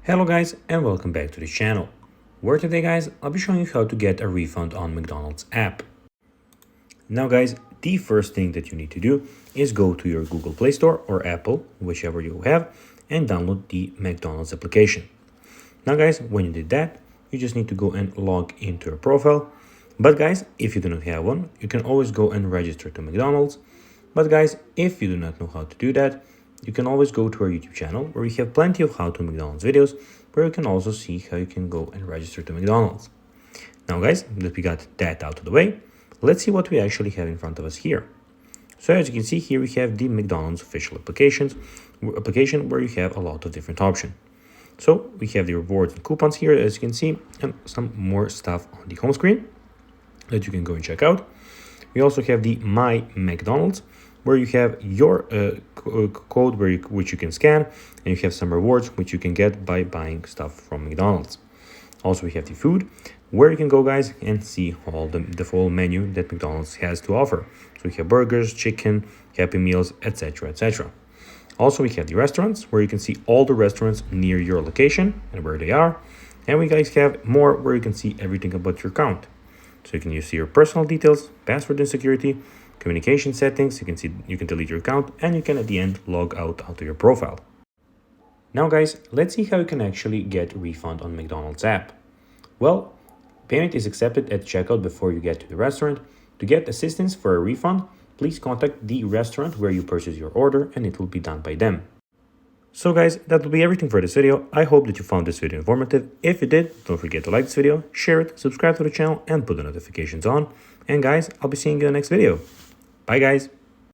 Hello guys and welcome back to this channel, where today guys I'll be showing you how to get a refund on McDonald's app. Now guys, the first thing that you need to do is go to your Google Play Store or Apple, whichever you have, and download the McDonald's application. Now guys, when you did that, you just need to go and log into your profile. But guys, if you do not have one, you can always go and register to McDonald's. But guys, if you do not know how to do that, you can always go to our YouTube channel where we have plenty of how to McDonald's videos, where you can also see how you can go and register to McDonald's. Now guys, that we got that out of the way, let's see what we actually have in front of us here. So as you can see here, we have the McDonald's official application where you have a lot of different options. So we have the rewards and coupons here, as you can see, and some more stuff on the home screen that you can go and check out. We also have the My McDonald's, where you have your code which you can scan, and you have some rewards which you can get by buying stuff from McDonald's. Also, we have the food, where you can go guys and see all the full menu that McDonald's has to offer. So we have burgers, chicken, Happy Meals, etc, etc. Also, we have the restaurants, where you can see all the restaurants near your location and where they are. And we guys have more where you can see everything about your account. So you can see your personal details, password and security, communication settings. You can delete your account, and you can at the end log out of your profile. Now guys, let's see how you can actually get refund on McDonald's app. Well, payment is accepted at checkout before you get to the restaurant. To get assistance for a refund, please contact the restaurant where you purchase your order, and it will be done by them. So guys, that will be everything for this video. I hope that you found this video informative. If you did, don't forget to like this video, share it, subscribe to the channel, and put the notifications on. And guys, I'll be seeing you in the next video. Bye guys.